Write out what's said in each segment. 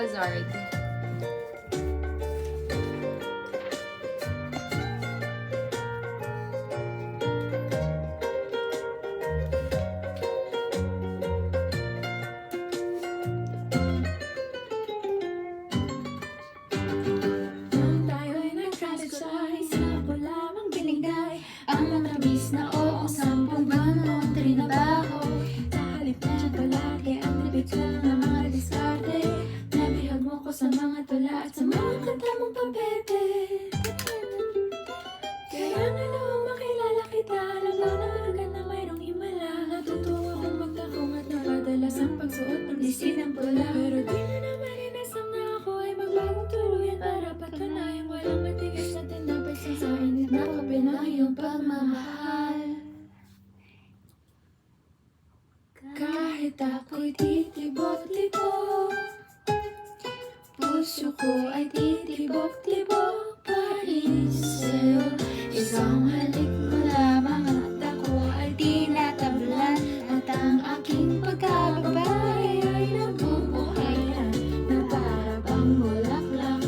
Hazard. Nung tayo'y nag-strategize, ako lamang binigay ang matamis na oo, 10 buwan mong trinabaho. Sa halip na palagi ang nabigyan ng mga diskarte. Nabihag mo ko sa mga tula at sa mga kanta mong pabebe. Kaya ngayon makilala kita, alam mo na agad na mayroong himala. Natutuwa kong magtakong at napadalas ang pagsuot ng lisin ng pula. Pero di na naman inasam na ako ay magbagong tuluyan para patunayan walang matigas na tinapay sa init na kape ng iyong pagmamahal. Kahit ako'y titibok-tibok, puso ko ay titibok-tibok pa rin sa'yo. Isang halik mo lamang at ako ay tinatablan, at ang aking pagkababay ay nabubuhay na para bang bulaklak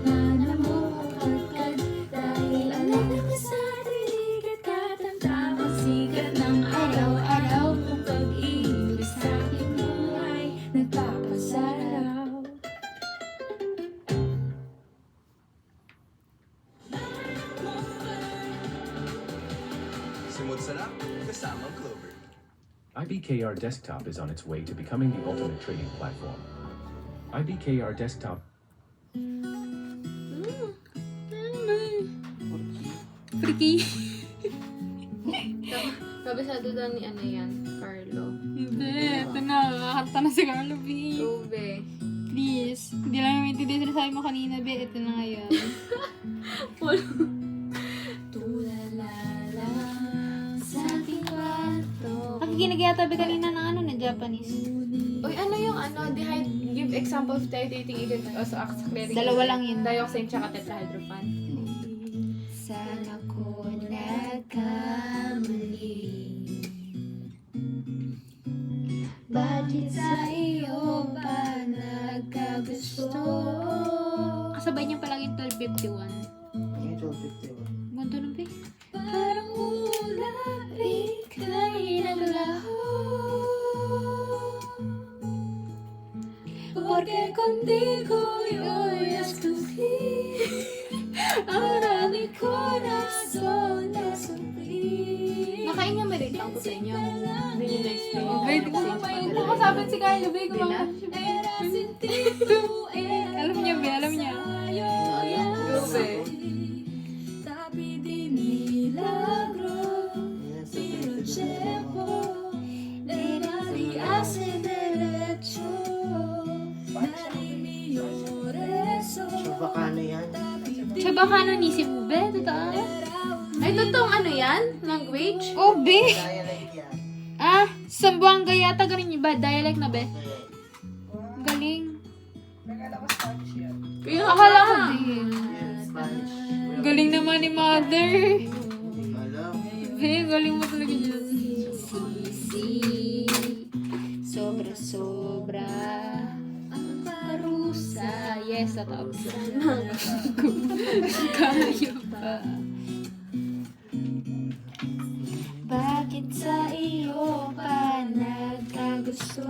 na namumukadkad. Dahil alam na sa tinig at katamtamang sikat ng araw-araw kung pag-ibig sa akin mo ay nagpapasaraw. Simot sarap, kasama Clover. IBKR Desktop is on its way to becoming the ultimate trading platform. IBKR Desktop Freaky. Kabisado daw ni ano yan, Carlo. Hindi, ito na. Kakanta na si Carlo, B. Ube. Please. Hindi lang namin intindihan sila sabi mo kanina, B. Ito na ngayon. Tulala lang sa aking kwarto. Nakikinig yata B kanina ng ano na Japanese. Uy, ano yung ano, give example of titrating agent also acts clearing. Dalawa lang yun. Dioxane tsaka tetrahydropan. Sana ko nagkamali. Bakit sa iyo pa nagkagusto? Kasabay niya palagi 1251. Yung 1251. Ganto nun, B. Parang mula ika'y naglaho. Porque contigo yo escogí ahora mi corazón na sufrir. Nakain niya merit lang po sa inyo. Hindi niyo na-explain. Wait, Exchange kung kasabit si Carlo, B. Hindi na? Era sin ti, tú eras Alam niya, B. Alam niya. Ube. Tapi di milagro, Yan, sa Pinochet legal y hace derecho. Nadie mío rezo. So, baka ano yan? Siya ba ka ni si B? Totoo? Ay, totoong ano yan? Language? Oh, B. Dialect yan. Ah, Sambuanga yata ganun yung ba? Dialect na, B. Galing. Kaya Akala ko, nga. B. Yan, Spanish. Galing naman ni Mother. Alam. B, galing mo talaga dyan. Sisi, sobra-sobra ang parusa. Yes, totoo. Kaya ba? Bakit sa iyo pa nagkagusto?